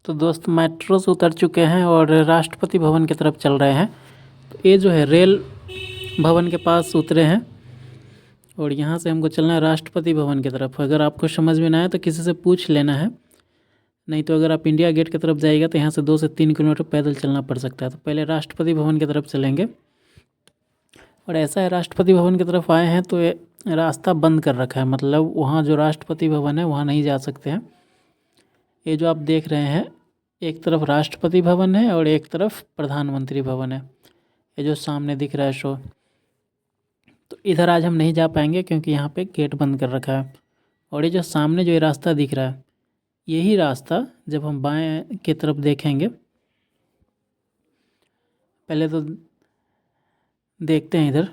तो दोस्त मेट्रो से उतर चुके हैं और राष्ट्रपति भवन की तरफ चल रहे हैं। तो ये जो है रेल भवन के पास उतरे हैं और यहाँ से हमको चलना है राष्ट्रपति भवन की तरफ। अगर आपको समझ में ना आए तो किसी से पूछ लेना है, नहीं तो अगर आप इंडिया गेट की तरफ जाइएगा तो यहाँ से 2 से 3 किलोमीटर पैदल चलना पड़ सकता है। तो पहले राष्ट्रपति भवन की तरफ चलेंगे और ऐसा है राष्ट्रपति भवन की तरफ आए हैं तो ये रास्ता बंद कर रखा है, मतलब वहाँ जो राष्ट्रपति भवन है वहाँ नहीं जा सकते हैं। ये जो आप देख रहे हैं एक तरफ राष्ट्रपति भवन है और एक तरफ प्रधानमंत्री भवन है, ये जो सामने दिख रहा है शो। तो इधर आज हम नहीं जा पाएंगे क्योंकि यहाँ पे गेट बंद कर रखा है। और ये जो सामने जो ये रास्ता दिख रहा है, यही रास्ता जब हम बाएं की तरफ देखेंगे, पहले तो देखते हैं इधर,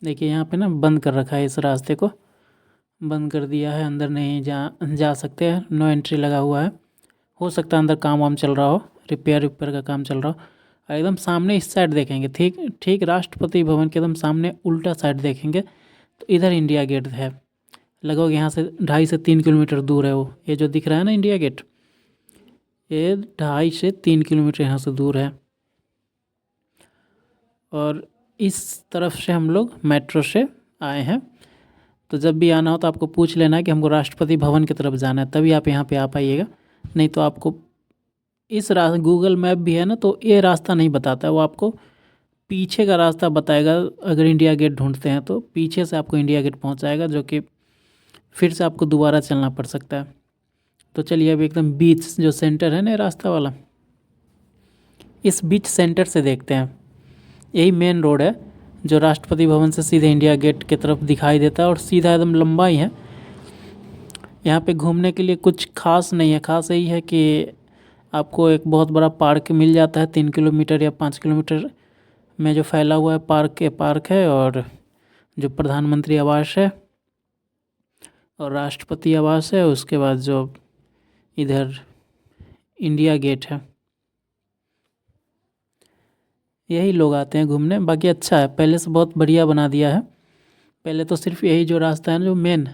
देखिए यहाँ पे ना बंद कर रखा है, इस रास्ते को बंद कर दिया है, अंदर नहीं जा सकते हैं, नो एंट्री लगा हुआ है। हो सकता है अंदर काम वाम चल रहा हो, रिपेयर का काम चल रहा हो। और एकदम सामने इस साइड देखेंगे, ठीक राष्ट्रपति भवन के एकदम सामने उल्टा साइड देखेंगे तो इधर इंडिया गेट है। लगभग यहाँ से 2.5 से 3 किलोमीटर दूर है वो, ये जो दिख रहा है ना इंडिया गेट, ये 2.5 से 3 किलोमीटर यहाँ से दूर है। और इस तरफ से हम लोग मेट्रो से आए हैं। तो जब भी आना हो तो आपको पूछ लेना है कि हमको राष्ट्रपति भवन की तरफ जाना है, तभी आप यहाँ पे आ पाइएगा। नहीं तो आपको इस गूगल मैप भी है ना, तो ये रास्ता नहीं बताता है, वो आपको पीछे का रास्ता बताएगा। अगर इंडिया गेट ढूंढते हैं तो पीछे से आपको इंडिया गेट पहुँचाएगा, जो कि फिर से आपको दोबारा चलना पड़ सकता है। तो चलिए अभी एकदम बीच जो सेंटर है ना रास्ता वाला, इस बीच सेंटर से देखते हैं। यही मेन रोड है जो राष्ट्रपति भवन से सीधे इंडिया गेट की तरफ दिखाई देता है और सीधा एकदम लंबा ही है। यहाँ पे घूमने के लिए कुछ खास नहीं है, खास यही है कि आपको एक बहुत बड़ा पार्क मिल जाता है, 3 किलोमीटर या 5 किलोमीटर में जो फैला हुआ है पार्क है। और जो प्रधानमंत्री आवास है और राष्ट्रपति आवास है, उसके बाद जो इधर इंडिया गेट है, यही लोग आते हैं घूमने। बाकी अच्छा है, पहले से बहुत बढ़िया बना दिया है। पहले तो सिर्फ यही जो रास्ता है ना जो मेन,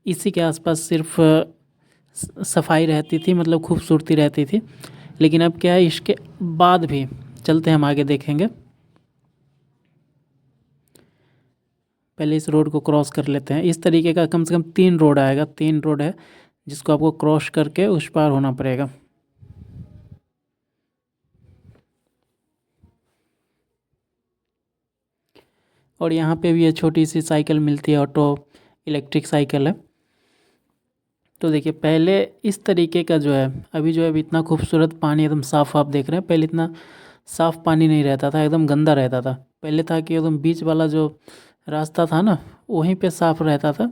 इसी के आसपास सिर्फ सफाई रहती थी, मतलब खूबसूरती रहती थी। लेकिन अब क्या है, इसके बाद भी चलते हैं, हम आगे देखेंगे। पहले इस रोड को क्रॉस कर लेते हैं। इस तरीके का कम से कम 3 रोड आएगा, 3 रोड है जिसको आपको क्रॉस करके उस पार होना पड़ेगा। और यहाँ पे भी ये छोटी सी साइकिल मिलती है, ऑटो इलेक्ट्रिक साइकिल है। तो देखिए पहले इस तरीके का जो है, अभी जो है इतना खूबसूरत पानी एकदम साफ आप देख रहे हैं। पहले इतना साफ पानी नहीं रहता था, एकदम गंदा रहता था। पहले था कि एकदम बीच वाला जो रास्ता था ना, वहीं पे साफ रहता था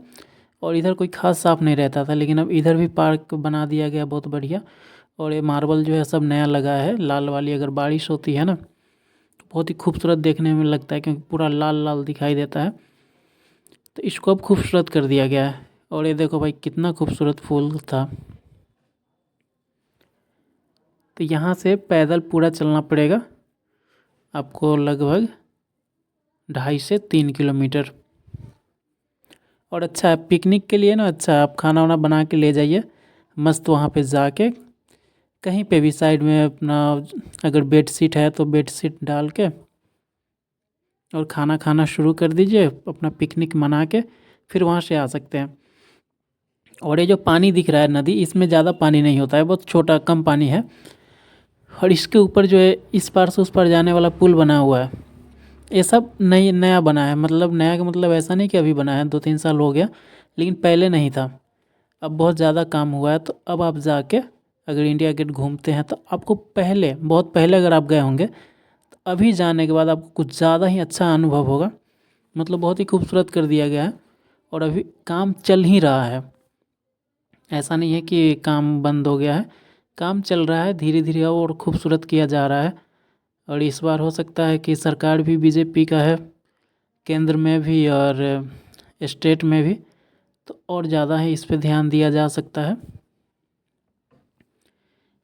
और इधर कोई खास साफ नहीं रहता था। लेकिन अब इधर भी पार्क बना दिया गया बहुत बढ़िया। और ये मार्बल जो है सब नया लगा है, लाल वाली। अगर बारिश होती है ना तो बहुत ही खूबसूरत देखने में लगता है, क्योंकि पूरा लाल लाल दिखाई देता है। तो इसको अब खूबसूरत कर दिया गया है। और ये देखो भाई कितना खूबसूरत फूल था। तो यहाँ से पैदल पूरा चलना पड़ेगा आपको, लगभग 2.5 से 3 किलोमीटर। और अच्छा है पिकनिक के लिए ना, अच्छा है आप खाना वाना बना के ले जाइए मस्त। वहाँ पे जाके कहीं पे भी साइड में अपना, अगर बेड शीट है तो बेड शीट डाल के और खाना खाना शुरू कर दीजिए, अपना पिकनिक मना के फिर वहाँ से आ सकते हैं। और ये जो पानी दिख रहा है नदी, इसमें ज़्यादा पानी नहीं होता है, बहुत छोटा कम पानी है। और इसके ऊपर जो है इस पार से उस पार जाने वाला पुल बना हुआ है, ये सब नया बना है। मतलब नया का मतलब ऐसा नहीं कि अभी बना है, 2-3 साल हो गया, लेकिन पहले नहीं था। अब बहुत ज़्यादा काम हुआ है। तो अब आप जाके अगर इंडिया गेट घूमते हैं तो आपको पहले, बहुत पहले अगर आप गए होंगे तो अभी जाने के बाद आपको कुछ ज़्यादा ही अच्छा अनुभव होगा। मतलब बहुत ही खूबसूरत कर दिया गया है और अभी काम चल ही रहा है। ऐसा नहीं है कि काम बंद हो गया है, काम चल रहा है, धीरे धीरे और खूबसूरत किया जा रहा है। और इस बार हो सकता है कि सरकार भी बीजेपी का है, केंद्र में भी और स्टेट में भी, तो और ज़्यादा ही इस पे ध्यान दिया जा सकता है।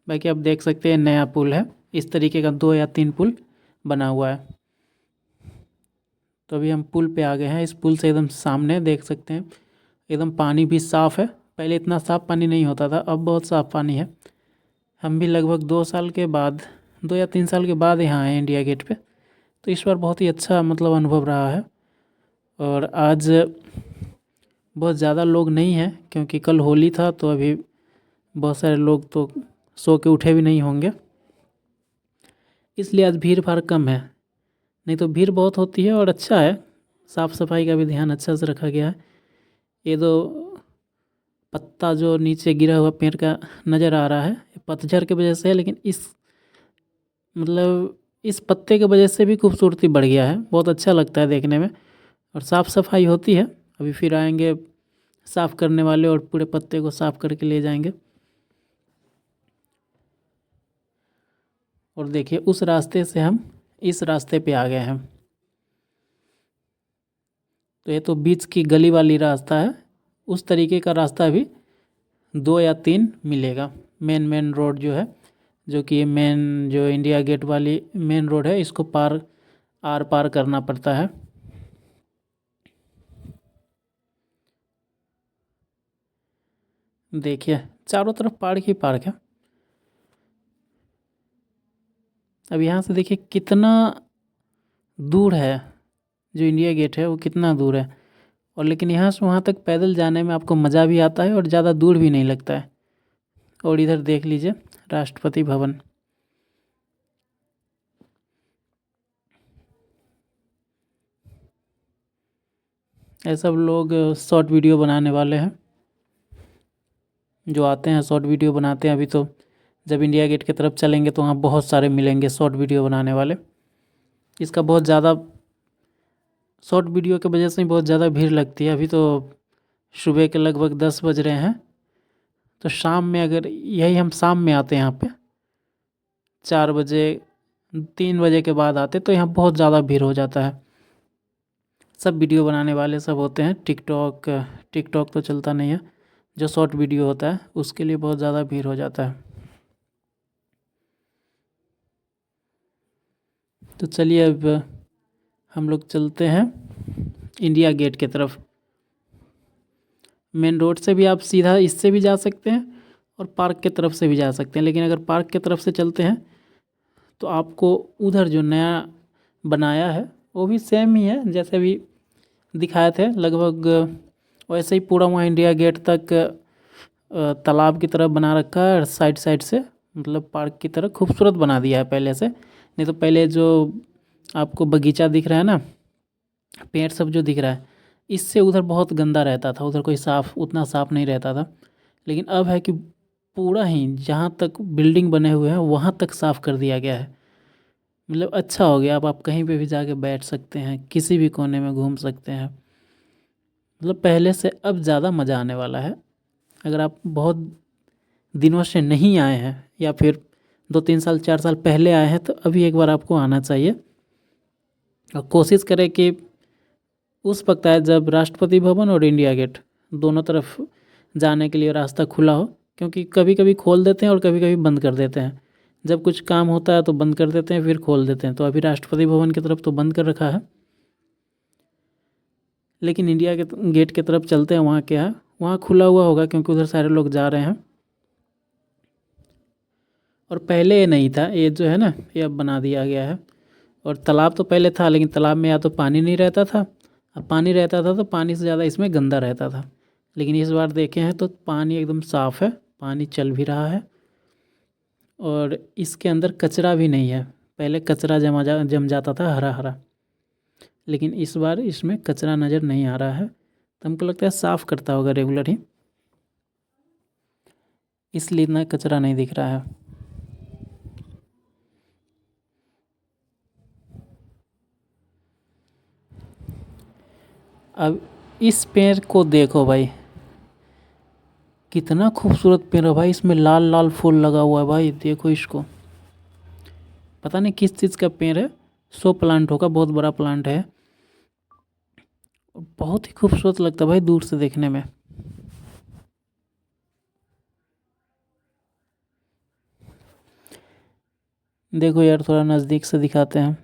बाकी आप देख सकते हैं नया पुल है, इस तरीके का 2 या 3 पुल बना हुआ है। तो अभी हम पुल पे आ गए हैं। इस पुल से एकदम सामने देख सकते हैं एकदम पानी भी साफ़ है, पहले इतना साफ़ पानी नहीं होता था, अब बहुत साफ़ पानी है। हम भी लगभग 2 साल के बाद, 2 या 3 साल के बाद यहाँ आए इंडिया गेट पे, तो इस बार बहुत ही अच्छा मतलब अनुभव रहा है। और आज बहुत ज़्यादा लोग नहीं हैं क्योंकि कल होली था, तो अभी बहुत सारे लोग तो सो के उठे भी नहीं होंगे, इसलिए आज भीड़ भाड़ कम है। नहीं तो भीड़ बहुत होती है। और अच्छा है, साफ़ सफाई का भी ध्यान अच्छा से रखा गया है। ये दो पत्ता जो नीचे गिरा हुआ पेड़ का नज़र आ रहा है, पतझड़ की वजह से है, लेकिन इस पत्ते की वजह से भी खूबसूरती बढ़ गया है, बहुत अच्छा लगता है देखने में। और साफ़ सफाई होती है। अभी फिर आएंगे साफ़ करने वाले और पूरे पत्ते को साफ़ करके ले जाएंगे। और देखिए उस रास्ते से हम इस रास्ते पे आ गए हैं। तो ये तो बीच की गली वाली रास्ता है, उस तरीके का रास्ता भी 2 या 3 मिलेगा। मेन रोड जो है, जो कि ये मेन जो इंडिया गेट वाली मेन रोड है, इसको आर पार करना पड़ता है। देखिए चारों तरफ पार्क ही पार्क है। अब यहाँ से देखिए कितना दूर है, जो इंडिया गेट है वो कितना दूर है। और लेकिन यहाँ से वहाँ तक पैदल जाने में आपको मज़ा भी आता है और ज़्यादा दूर भी नहीं लगता है। और इधर देख लीजिए राष्ट्रपति भवन। ये सब लोग शॉर्ट वीडियो बनाने वाले हैं, जो आते हैं शॉर्ट वीडियो बनाते हैं। अभी तो जब इंडिया गेट की तरफ चलेंगे तो वहाँ बहुत सारे मिलेंगे शॉर्ट वीडियो बनाने वाले। इसका बहुत ज़्यादा शॉर्ट वीडियो की वजह से ही बहुत ज़्यादा भीड़ लगती है। अभी तो सुबह के लगभग 10 बज रहे हैं, तो शाम में अगर यही हम शाम में आते हैं यहाँ पे 4 बजे 3 बजे के बाद आते, तो यहाँ बहुत ज़्यादा भीड़ हो जाता है। सब वीडियो बनाने वाले सब होते हैं। टिकटॉक तो चलता नहीं है, जो शॉर्ट वीडियो होता है उसके लिए बहुत ज़्यादा भीड़ हो जाता है। तो चलिए अब हम लोग चलते हैं इंडिया गेट की तरफ। मेन रोड से भी आप सीधा इससे भी जा सकते हैं और पार्क के तरफ से भी जा सकते हैं, लेकिन अगर पार्क के तरफ से चलते हैं तो आपको उधर जो नया बनाया है वो भी सेम ही है जैसे भी दिखाए थे लगभग, वैसे ही पूरा वहाँ इंडिया गेट तक तालाब की तरफ बना रखा है। और साइड साइड से मतलब पार्क की तरह खूबसूरत बना दिया है पहले से। नहीं तो पहले जो आपको बगीचा दिख रहा है ना, पेड़ सब जो दिख रहा है, इससे उधर बहुत गंदा रहता था, उधर कोई उतना साफ़ नहीं रहता था। लेकिन अब है कि पूरा ही जहाँ तक बिल्डिंग बने हुए हैं वहाँ तक साफ़ कर दिया गया है। मतलब अच्छा हो गया, अब आप कहीं पे भी जाके बैठ सकते हैं, किसी भी कोने में घूम सकते हैं। मतलब पहले से अब ज़्यादा मज़ा आने वाला है। अगर आप बहुत दिनों से नहीं आए हैं या फिर 2 3 साल 4 साल पहले आए हैं, तो अभी एक बार आपको आना चाहिए। और कोशिश करें कि उस वक्त आए जब राष्ट्रपति भवन और इंडिया गेट दोनों तरफ जाने के लिए रास्ता खुला हो, क्योंकि कभी कभी खोल देते हैं और कभी कभी बंद कर देते हैं। जब कुछ काम होता है तो बंद कर देते हैं, फिर खोल देते हैं। तो अभी राष्ट्रपति भवन की तरफ तो बंद कर रखा है, लेकिन इंडिया के गेट की तरफ चलते हैं। वहाँ क्या है, वहाँ खुला हुआ होगा क्योंकि उधर सारे लोग जा रहे हैं। और पहले ये नहीं था, ये जो है ना ये अब बना दिया गया है। और तालाब तो पहले था, लेकिन तालाब में या तो पानी नहीं रहता था, अब पानी रहता था तो पानी से ज़्यादा इसमें गंदा रहता था। लेकिन इस बार देखे हैं तो पानी एकदम साफ़ है, पानी चल भी रहा है और इसके अंदर कचरा भी नहीं है। पहले कचरा जम जाता था हरा हरा, लेकिन इस बार इसमें कचरा नज़र नहीं आ रहा है। तो हमको लगता है साफ़ करता होगा रेगुलर ही, इसलिए इतना कचरा नहीं दिख रहा है। अब इस पेड़ को देखो भाई, कितना खूबसूरत पेड़ है भाई। इसमें लाल लाल फूल लगा हुआ है भाई, देखो इसको। पता नहीं किस चीज़ का पेड़ है, शो प्लांट होगा, बहुत बड़ा प्लांट है। बहुत ही खूबसूरत लगता है भाई दूर से देखने में। देखो यार थोड़ा नज़दीक से दिखाते हैं।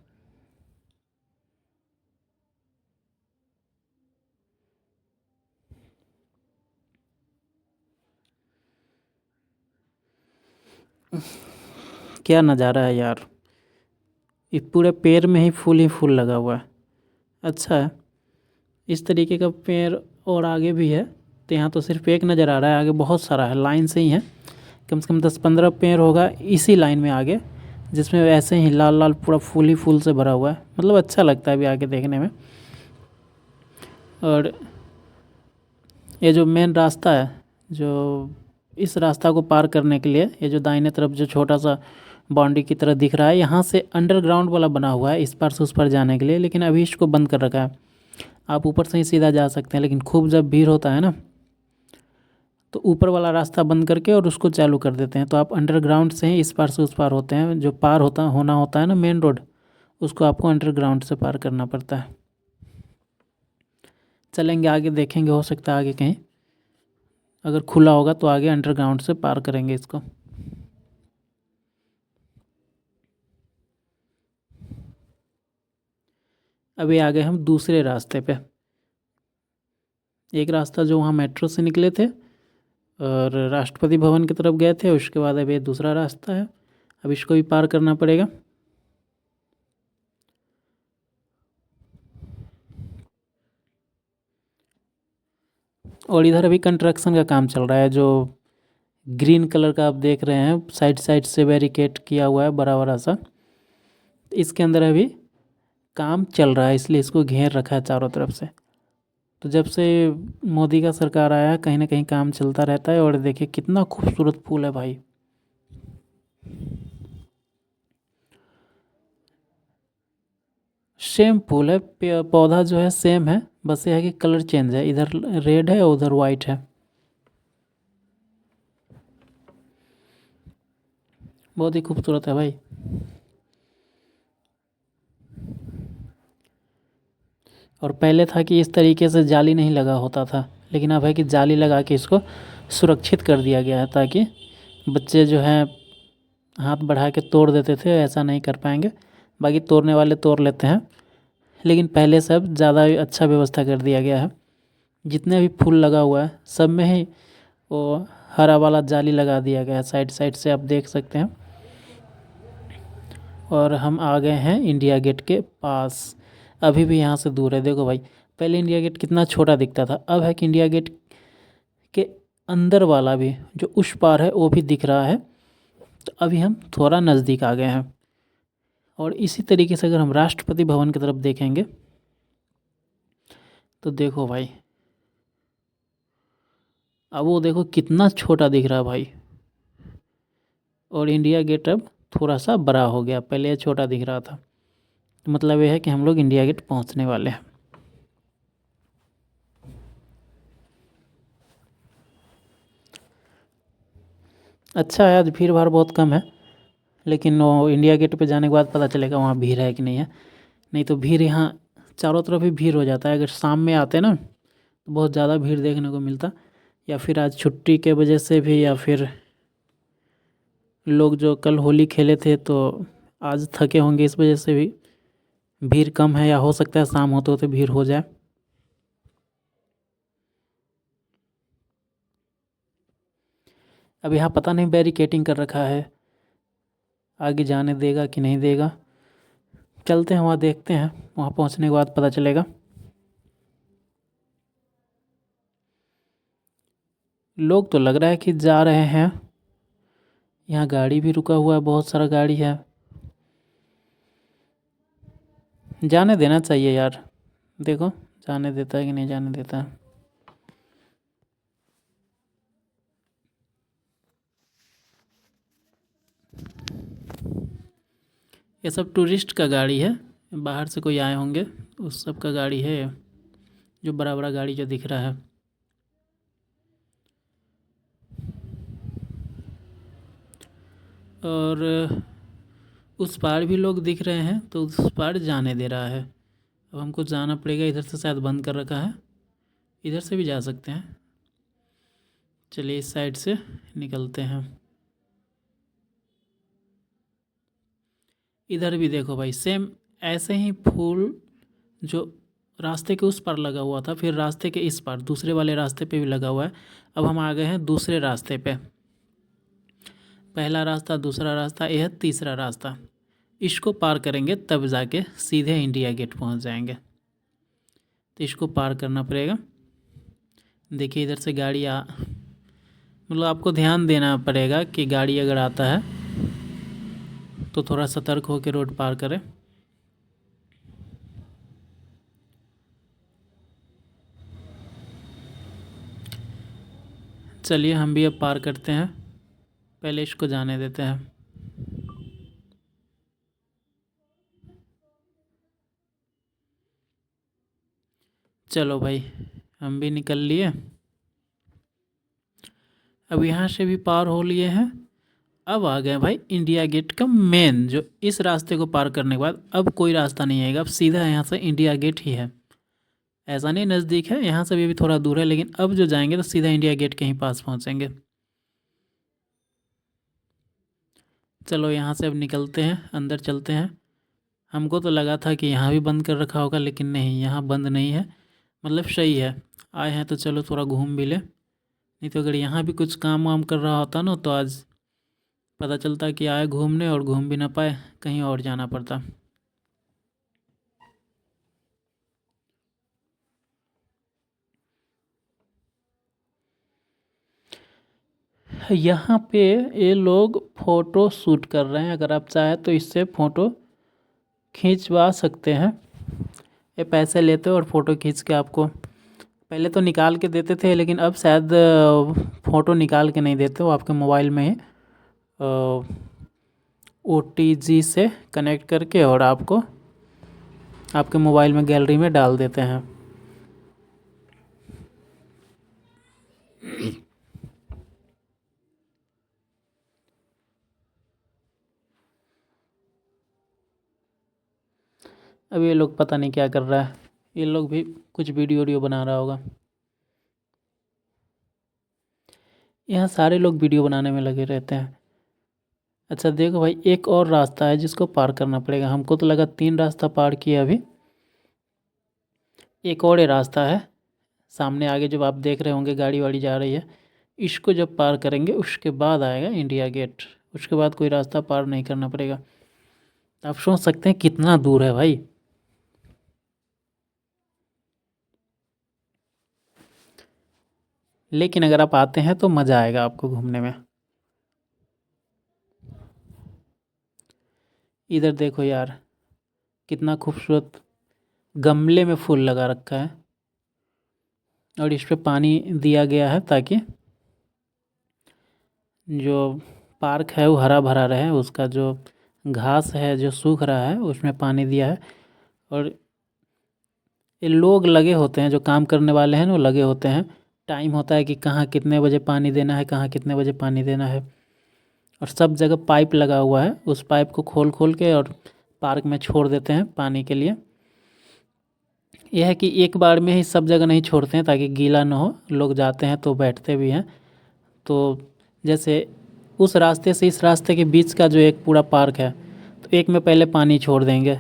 क्या नज़ारा है यार, ये पूरे पेड़ में ही फूल लगा हुआ है। अच्छा है, इस तरीके का पेड़ और आगे भी है। तो यहाँ तो सिर्फ एक नज़र आ रहा है, आगे बहुत सारा है, लाइन से ही है। कम से कम 10-15 पेड़ होगा इसी लाइन में आगे, जिसमें ऐसे ही लाल लाल पूरा फूल ही फूल से भरा हुआ है। मतलब अच्छा लगता है अभी आगे देखने में। और ये जो मेन रास्ता है, जो इस रास्ता को पार करने के लिए, ये जो दाहिने तरफ जो छोटा सा बाउंड्री की तरह दिख रहा है, यहाँ से अंडरग्राउंड वाला बना हुआ है इस पार से उस पार जाने के लिए, लेकिन अभी इसको बंद कर रखा है। आप ऊपर से ही सीधा जा सकते हैं, लेकिन खूब जब भीड़ होता है ना, तो ऊपर वाला रास्ता बंद करके और उसको चालू कर देते हैं। तो आप अंडरग्राउंड से ही इस पार से उस पार होते हैं। जो पार होना होता है ना मेन रोड, उसको आपको अंडरग्राउंड से पार करना पड़ता है। चलेंगे आगे, देखेंगे, हो सकता है आगे कहीं अगर खुला होगा तो आगे अंडरग्राउंड से पार करेंगे इसको। अभी आ गए हम दूसरे रास्ते पे। एक रास्ता जो वहाँ मेट्रो से निकले थे और राष्ट्रपति भवन की तरफ गए थे, उसके बाद अभी दूसरा रास्ता है, अब इसको भी पार करना पड़ेगा। और इधर अभी कंस्ट्रक्शन का काम चल रहा है। जो ग्रीन कलर का आप देख रहे हैं, साइड साइड से बैरिकेड किया हुआ है बड़ा बड़ा सा, इसके अंदर अभी काम चल रहा है, इसलिए इसको घेर रखा है चारों तरफ से। तो जब से मोदी का सरकार आया है, कहीं ना कहीं काम चलता रहता है। और देखिए कितना खूबसूरत फूल है भाई। सेम फूल है, पौधा जो है सेम है, बस ये है कि कलर चेंज है, इधर रेड है और उधर वाइट है। बहुत ही खूबसूरत है भाई। और पहले था कि इस तरीके से जाली नहीं लगा होता था, लेकिन अब है कि जाली लगा के इसको सुरक्षित कर दिया गया है, ताकि बच्चे जो हैं हाथ बढ़ा के तोड़ देते थे, ऐसा नहीं कर पाएंगे। बाकी तोड़ने वाले तोड़ लेते हैं, लेकिन पहले सब ज़्यादा अच्छा व्यवस्था कर दिया गया है। जितने भी फूल लगा हुआ है सब में ही वो हरा वाला जाली लगा दिया गया है, साइड साइड से आप देख सकते हैं। और हम आ गए हैं इंडिया गेट के पास। अभी भी यहाँ से दूर है, देखो भाई, पहले इंडिया गेट कितना छोटा दिखता था, अब है कि इंडिया गेट के अंदर वाला भी जो उस पार है वो भी दिख रहा है। तो अभी हम थोड़ा नज़दीक आ गए हैं। और इसी तरीके से अगर हम राष्ट्रपति भवन की तरफ देखेंगे तो देखो भाई, अब वो देखो कितना छोटा दिख रहा है भाई। और इंडिया गेट अब थोड़ा सा बड़ा हो गया, पहले ये छोटा दिख रहा था। तो मतलब ये है कि हम लोग इंडिया गेट पहुंचने वाले हैं। अच्छा है, आज भीड़ भाड़ बहुत कम है, लेकिन वो इंडिया गेट पे जाने के बाद पता चलेगा वहाँ भीड़ है कि नहीं है। नहीं तो भीड़ यहाँ चारों तरफ ही भीड़ हो जाता है। अगर शाम में आते ना तो बहुत ज़्यादा भीड़ देखने को मिलता, या फिर आज छुट्टी के वजह से भी, या फिर लोग जो कल होली खेले थे तो आज थके होंगे, इस वजह से भी भीड़ कम है। या हो सकता है शाम होते होते भीड़ हो जाए। अब यहाँ पता नहीं बैरिकेटिंग कर रखा है, आगे जाने देगा कि नहीं देगा। चलते हैं वहाँ, देखते हैं, वहाँ पहुँचने के बाद पता चलेगा। लोग तो लग रहा है कि जा रहे हैं। यहाँ गाड़ी भी रुका हुआ है, बहुत सारा गाड़ी है। जाने देना चाहिए यार, देखो जाने देता है कि नहीं जाने देता है। ये सब टूरिस्ट का गाड़ी है, बाहर से कोई आए होंगे, उस सब का गाड़ी है, जो बड़ा बड़ा गाड़ी जो दिख रहा है। और उस पार भी लोग दिख रहे हैं, तो उस पार जाने दे रहा है। अब हमको जाना पड़ेगा, इधर से शायद बंद कर रखा है, इधर से भी जा सकते हैं। चलिए इस साइड से निकलते हैं। इधर भी देखो भाई, सेम ऐसे ही फूल जो रास्ते के उस पार लगा हुआ था, फिर रास्ते के इस पार दूसरे वाले रास्ते पे भी लगा हुआ है। अब हम आ गए हैं दूसरे रास्ते पे। पहला रास्ता, दूसरा रास्ता, यह तीसरा रास्ता। इसको पार करेंगे तब जाके सीधे इंडिया गेट पहुंच जाएंगे। तो इसको पार करना पड़ेगा। देखिए इधर से गाड़ी मतलब आपको ध्यान देना पड़ेगा कि गाड़ी अगर आता है तो थोड़ा सतर्क होकर रोड पार करें। चलिए हम भी अब पार करते हैं, पहले इसको जाने देते हैं। चलो भाई हम भी निकल लिए। अब यहाँ से भी पार हो लिए हैं। अब आ गए भाई इंडिया गेट का मेन, जो इस रास्ते को पार करने के बाद अब कोई रास्ता नहीं आएगा, अब सीधा यहाँ से इंडिया गेट ही है। ऐसा नहीं नज़दीक है, यहाँ से भी थोड़ा दूर है, लेकिन अब जो जाएंगे तो सीधा इंडिया गेट के ही पास पहुँचेंगे। चलो यहाँ से अब निकलते हैं, अंदर चलते हैं। हमको तो लगा था कि यहाँ भी बंद कर रखा होगा, लेकिन नहीं, यहाँ बंद नहीं है। मतलब सही है, आए हैं तो चलो थोड़ा घूम भी ले। नहीं तो अगर यहाँ भी कुछ काम वाम कर रहा होता ना तो आज पता चलता कि आए घूमने और घूम भी ना पाए, कहीं और जाना पड़ता। यहाँ पे ये लोग फ़ोटो शूट कर रहे हैं, अगर आप चाहें तो इससे फ़ोटो खींचवा सकते हैं। ये पैसे लेते और फ़ोटो खींच के आपको, पहले तो निकाल के देते थे, लेकिन अब शायद फ़ोटो निकाल के नहीं देते, वो आपके मोबाइल में ही OTG से कनेक्ट करके और आपको आपके मोबाइल में गैलरी में डाल देते हैं। अब ये लोग पता नहीं क्या कर रहा है, ये लोग भी कुछ वीडियो बना रहा होगा। यहाँ सारे लोग वीडियो बनाने में लगे रहते हैं। अच्छा देखो भाई, एक और रास्ता है जिसको पार करना पड़ेगा। हमको तो लगा 3 रास्ता पार किया, अभी एक और ये रास्ता है सामने आगे, जो आप देख रहे होंगे गाड़ी वाड़ी जा रही है। इसको जब पार करेंगे उसके बाद आएगा इंडिया गेट, उसके बाद कोई रास्ता पार नहीं करना पड़ेगा। आप सोच सकते हैं कितना दूर है भाई। लेकिन अगर आप आते हैं तो मज़ा आएगा आपको घूमने में। इधर देखो यार, कितना खूबसूरत गमले में फूल लगा रखा है, और इस पे पानी दिया गया है ताकि जो पार्क है वो हरा भरा रहे। उसका जो घास है जो सूख रहा है उसमें पानी दिया है। और ये लोग लगे होते हैं, जो काम करने वाले हैं वो लगे होते हैं, टाइम होता है कि कहाँ कितने बजे पानी देना है, कहाँ कितने बजे पानी देना है। और सब जगह पाइप लगा हुआ है, उस पाइप को खोल खोल के और पार्क में छोड़ देते हैं पानी के लिए। यह है कि एक बार में ही सब जगह नहीं छोड़ते हैं ताकि गीला ना हो, लोग जाते हैं तो बैठते भी हैं। तो जैसे उस रास्ते से इस रास्ते के बीच का जो एक पूरा पार्क है, तो एक में पहले पानी छोड़ देंगे,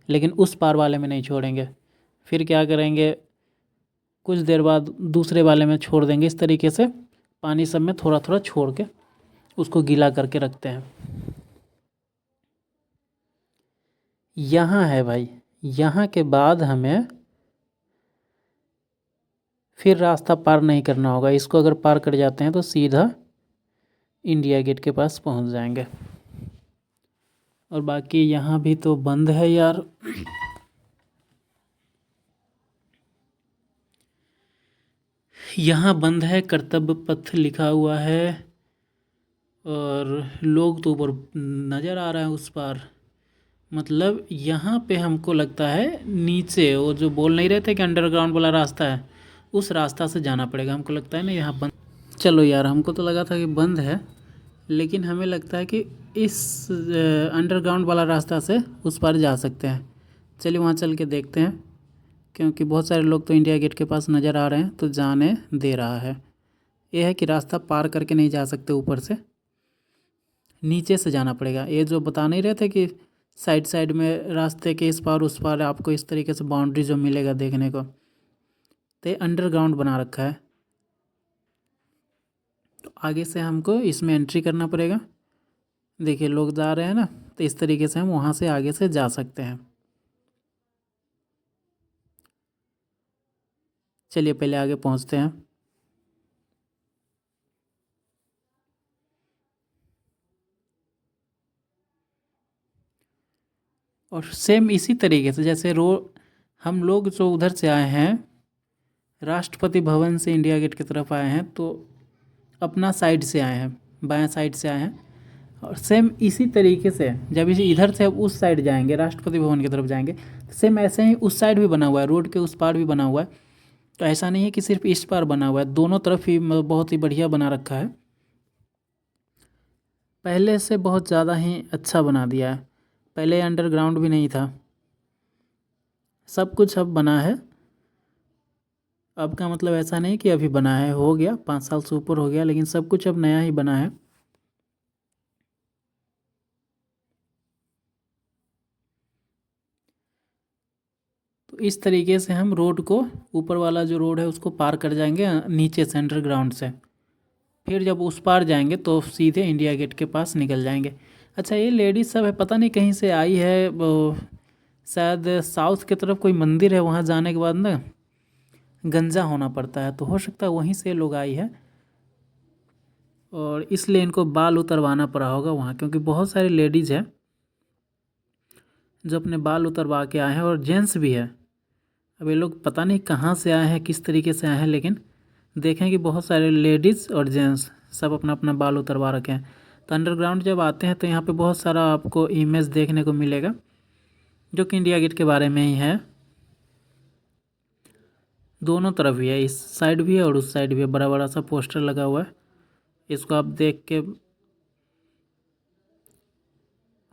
लेकिन उस पार वाले में नहीं छोड़ेंगे। फिर क्या करेंगे, कुछ देर बाद दूसरे वाले में छोड़ देंगे। इस तरीके से पानी सब में थोड़ा थोड़ा छोड़ के उसको गीला करके रखते हैं। यहाँ है भाई, यहाँ के बाद हमें फिर रास्ता पार नहीं करना होगा। इसको अगर पार कर जाते हैं तो सीधा इंडिया गेट के पास पहुंच जाएंगे। और बाकी यहाँ भी तो बंद है यार। यहाँ बंद है, कर्तव्य पथ लिखा हुआ है, और लोग तो ऊपर नज़र आ रहा है उस पार। मतलब यहाँ पे हमको लगता है नीचे वो जो बोल नहीं रहे थे कि अंडरग्राउंड वाला रास्ता है, उस रास्ता से जाना पड़ेगा हमको लगता है ना। यहाँ बंद, चलो यार हमको तो लगा था कि बंद है, लेकिन हमें लगता है कि इस अंडरग्राउंड वाला रास्ता से उस पार जा सकते हैं। चलिए वहाँ चल के देखते हैं, क्योंकि बहुत सारे लोग तो इंडिया गेट के पास नज़र आ रहे हैं तो जाने दे रहा है। यह है कि रास्ता पार करके नहीं जा सकते, ऊपर से नीचे से जाना पड़ेगा। ये जो बता नहीं रहे थे कि साइड साइड में रास्ते के इस पार उस पार आपको इस तरीके से बाउंड्री जो मिलेगा देखने को, तो ये अंडरग्राउंड बना रखा है। तो आगे से हमको इसमें एंट्री करना पड़ेगा देखिए लोग जा रहे हैं ना, तो इस तरीके से हम वहाँ से आगे से जा सकते हैं। चलिए पहले आगे पहुँचते हैं। और सेम इसी तरीके से जैसे हम लोग जो उधर से आए हैं, राष्ट्रपति भवन से इंडिया गेट की तरफ आए हैं, तो अपना साइड से आए हैं, बायां साइड से आए हैं। और सेम इसी तरीके से जब इधर से उस साइड जाएंगे, राष्ट्रपति भवन की तरफ जाएंगे, तो सेम ऐसे ही उस साइड भी बना हुआ है, रोड के उस पार भी बना हुआ है। तो ऐसा नहीं है कि सिर्फ इस पार बना हुआ है, दोनों तरफ ही बहुत ही बढ़िया बना रखा है। पहले से बहुत ज़्यादा ही अच्छा बना दिया है। पहले अंडरग्राउंड भी नहीं था, सब कुछ अब बना है। अब का मतलब ऐसा नहीं कि अभी बना है, हो गया 5 साल से ऊपर हो गया, लेकिन सब कुछ अब नया ही बना है। तो इस तरीके से हम रोड को, ऊपर वाला जो रोड है उसको पार कर जाएंगे नीचे से, अंडरग्राउंड से। फिर जब उस पार जाएंगे तो सीधे इंडिया गेट के पास निकल जाएंगे। अच्छा, ये लेडीज़ सब है, पता नहीं कहीं से आई है, वो शायद साउथ की तरफ कोई मंदिर है, वहाँ जाने के बाद ना गंजा होना पड़ता है, तो हो सकता है वहीं से लोग आई है, और इसलिए इनको बाल उतरवाना पड़ा होगा वहाँ, क्योंकि बहुत सारी लेडीज़ है जो अपने बाल उतरवा के आए हैं, और जेंट्स भी है। अब ये लोग पता नहीं कहाँ से आए हैं, किस तरीके से आए हैं, लेकिन देखें कि बहुत सारे लेडीज़ और जेंट्स सब अपना अपना बाल उतरवा रखे हैं। तो अंडरग्राउंड जब आते हैं तो यहाँ पे बहुत सारा आपको इमेज देखने को मिलेगा, जो कि इंडिया गेट के बारे में ही है। दोनों तरफ भी है, इस साइड भी है और उस साइड भी है, बड़ा बड़ा सा पोस्टर लगा हुआ है। इसको आप देख के,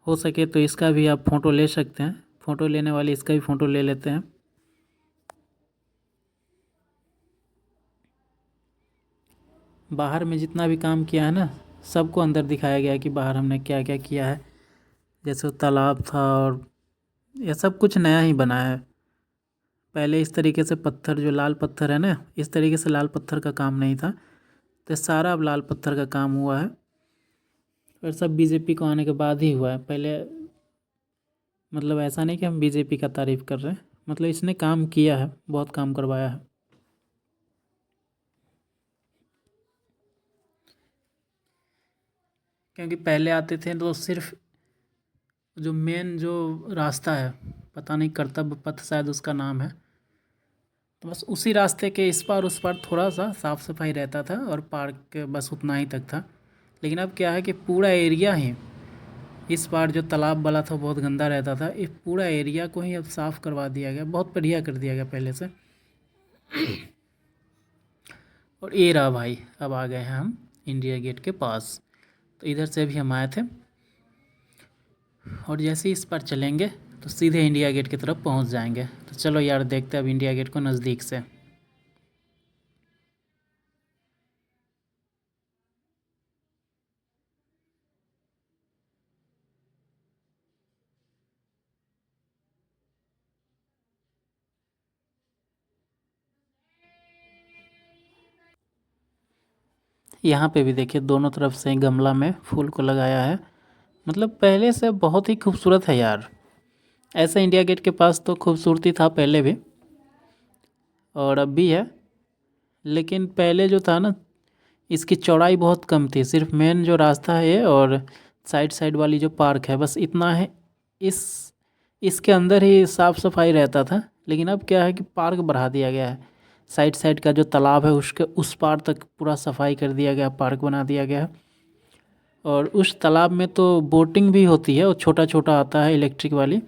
हो सके तो इसका भी आप फ़ोटो ले सकते हैं। फ़ोटो लेने वाले इसका भी फ़ोटो ले लेते हैं। बाहर में जितना भी काम किया है ना, सबको अंदर दिखाया गया है कि बाहर हमने क्या क्या किया है। जैसे तालाब था, और यह सब कुछ नया ही बना है। पहले इस तरीके से पत्थर, जो लाल पत्थर है ना, इस तरीके से लाल पत्थर का काम नहीं था, तो सारा अब लाल पत्थर का काम हुआ है। और सब बीजेपी को आने के बाद ही हुआ है। पहले मतलब ऐसा नहीं कि हम बीजेपी का तारीफ़ कर रहे हैं, मतलब इसने काम किया है, बहुत काम करवाया है। क्योंकि पहले आते थे तो सिर्फ जो मेन जो रास्ता है, पता नहीं कर्तव्य पथ शायद उसका नाम है, तो बस उसी रास्ते के इस पार उस पार थोड़ा सा साफ़ सफाई रहता था, और पार्क बस उतना ही तक था। लेकिन अब क्या है कि पूरा एरिया ही, इस पार जो तालाब वाला था बहुत गंदा रहता था, इस पूरा एरिया को ही अब साफ़ करवा दिया गया, बहुत बढ़िया कर दिया गया पहले से। और ये रहा भाई, अब आ गए हैं हम इंडिया गेट के पास। तो इधर से भी हम आए थे, और जैसे ही इस पर चलेंगे तो सीधे इंडिया गेट की तरफ पहुंच जाएंगे। तो चलो यार, देखते हैं अब इंडिया गेट को नज़दीक से। यहाँ पे भी देखिए दोनों तरफ से गमला में फूल को लगाया है, मतलब पहले से बहुत ही खूबसूरत है यार। ऐसा इंडिया गेट के पास तो खूबसूरती था पहले भी, और अब भी है। लेकिन पहले जो था ना, इसकी चौड़ाई बहुत कम थी, सिर्फ मेन जो रास्ता है ये और साइड साइड वाली जो पार्क है, बस इतना है। इस इसके अंदर ही साफ़ सफाई रहता था, लेकिन अब क्या है कि पार्क बढ़ा दिया गया है। साइड साइड का जो तालाब है उसके उस पार तक पूरा सफाई कर दिया गया, पार्क बना दिया गया है। और उस तालाब में तो बोटिंग भी होती है, और छोटा छोटा आता है इलेक्ट्रिक वाली,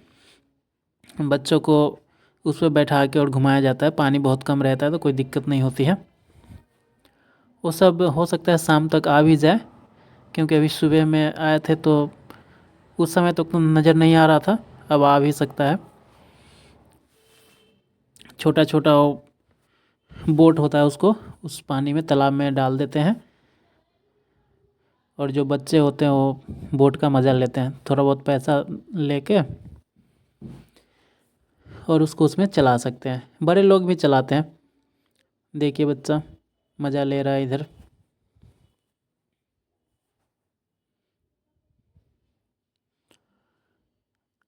बच्चों को उस पर बैठा के और घुमाया जाता है। पानी बहुत कम रहता है तो कोई दिक्कत नहीं होती है। वो सब हो सकता है शाम तक आ भी जाए, क्योंकि अभी सुबह में आए थे तो उस समय तक तो नज़र नहीं आ रहा था, अब आ भी सकता है। छोटा छोटा बोट होता है, उसको उस पानी में, तालाब में डाल देते हैं, और जो बच्चे होते हैं वो बोट का मज़ा लेते हैं, थोड़ा बहुत पैसा लेके, और उसको उसमें चला सकते हैं। बड़े लोग भी चलाते हैं। देखिए बच्चा मज़ा ले रहा है इधर।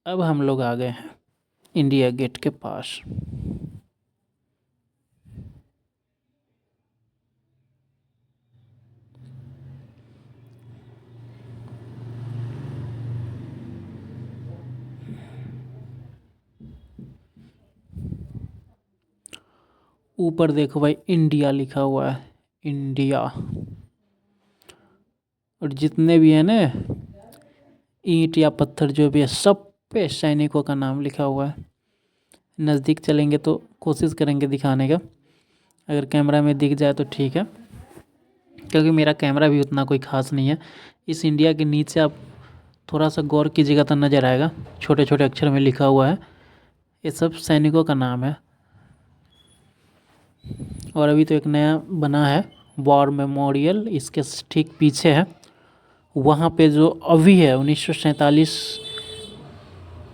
अब हम लोग आ गए हैं इंडिया गेट के पास। ऊपर देखो भाई, इंडिया लिखा हुआ है, इंडिया। और जितने भी है ना ईंट या पत्थर जो भी है, सब पे सैनिकों का नाम लिखा हुआ है। नज़दीक चलेंगे तो कोशिश करेंगे दिखाने का, अगर कैमरा में दिख जाए तो ठीक है, क्योंकि मेरा कैमरा भी उतना कोई ख़ास नहीं है। इस इंडिया के नीचे आप थोड़ा सा गौर कीजिएगा तो नज़र आएगा, छोटे छोटे अक्षर में लिखा हुआ है, ये सब सैनिकों का नाम है। और अभी तो एक नया बना है वॉर मेमोरियल, इसके ठीक पीछे है। वहाँ पे जो अभी है 1947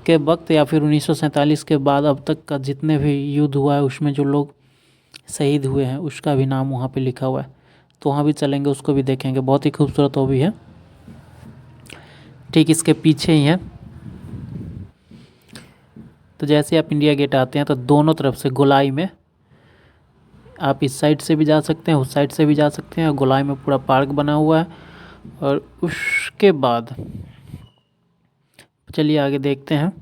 के वक्त या फिर 1947 के बाद अब तक का जितने भी युद्ध हुआ है उसमें जो लोग शहीद हुए हैं उसका भी नाम वहाँ पे लिखा हुआ है। तो वहाँ भी चलेंगे, उसको भी देखेंगे, बहुत ही खूबसूरत वो भी है। ठीक इसके पीछे ही है। तो जैसे आप इंडिया गेट आते हैं तो दोनों तरफ से गोलाई में आप इस साइड से भी जा सकते हैं, उस साइड से भी जा सकते हैं, और गोलाई में पूरा पार्क बना हुआ है। और उसके बाद चलिए आगे देखते हैं।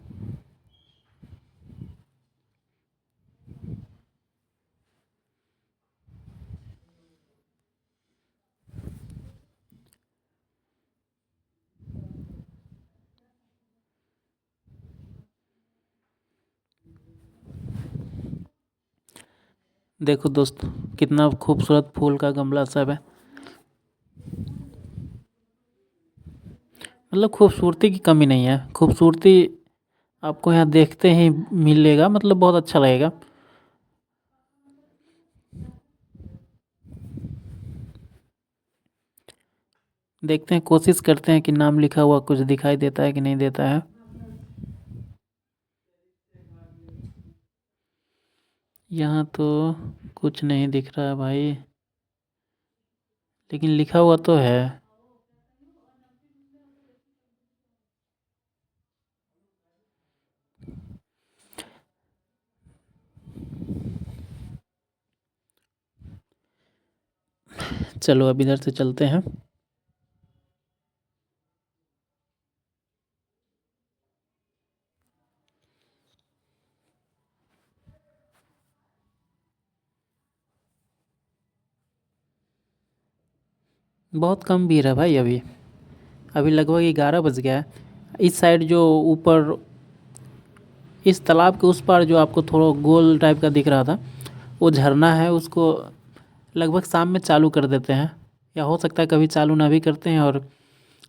देखो दोस्तों, कितना खूबसूरत फूल का गमला सब है। मतलब खूबसूरती की कमी नहीं है, खूबसूरती आपको यहाँ देखते ही मिलेगा, मतलब बहुत अच्छा लगेगा। देखते हैं, कोशिश करते हैं कि नाम लिखा हुआ कुछ दिखाई देता है कि नहीं देता है। यहाँ तो कुछ नहीं दिख रहा है भाई, लेकिन लिखा हुआ तो है। चलो अब इधर से चलते हैं। बहुत कम भीड़ है भाई, अभी अभी लगभग 11 बज गया है। इस साइड जो ऊपर इस तालाब के उस पार जो आपको थोड़ा गोल टाइप का दिख रहा था, वो झरना है, उसको लगभग शाम में चालू कर देते हैं, या हो सकता है कभी चालू ना भी करते हैं और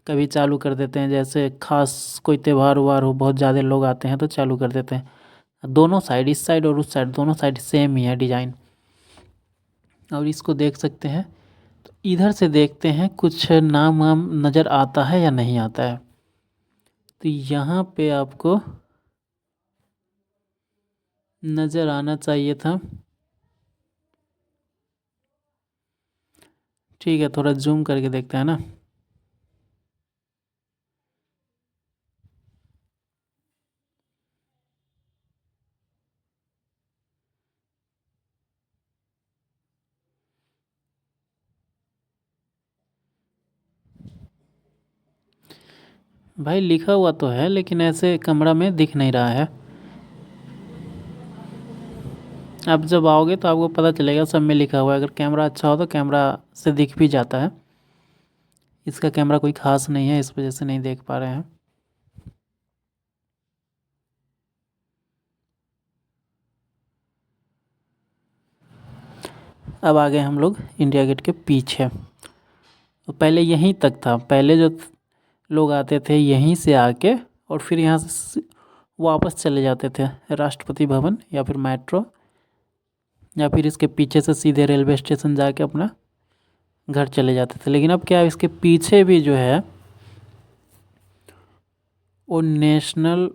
कभी चालू कर देते हैं। जैसे खास कोई त्यौहार वार हो, बहुत ज़्यादा लोग आते हैं तो चालू कर देते हैं। दोनों साइड, इस साइड और उस साइड, दोनों साइड सेम ही है डिज़ाइन। और इसको देख सकते हैं। तो इधर से देखते हैं कुछ नाम वाम नज़र आता है या नहीं आता है। तो यहाँ पे आपको नज़र आना चाहिए था। ठीक है, थोड़ा जूम करके देखते हैं ना। भाई लिखा हुआ तो है, लेकिन ऐसे कैमरा में दिख नहीं रहा है। आप जब आओगे तो आपको पता चलेगा, सब में लिखा हुआ है। अगर कैमरा अच्छा हो तो कैमरा से दिख भी जाता है। इसका कैमरा कोई ख़ास नहीं है, इस वजह से नहीं देख पा रहे हैं। अब आ गए हम लोग इंडिया गेट के पीछे। तो पहले यहीं तक था, पहले जो लोग आते थे यहीं से आके और फिर यहाँ से वापस चले जाते थे राष्ट्रपति भवन या फिर मेट्रो, या फिर इसके पीछे से सीधे रेलवे स्टेशन जाके अपना घर चले जाते थे। लेकिन अब क्या है, इसके पीछे भी जो है वो नेशनल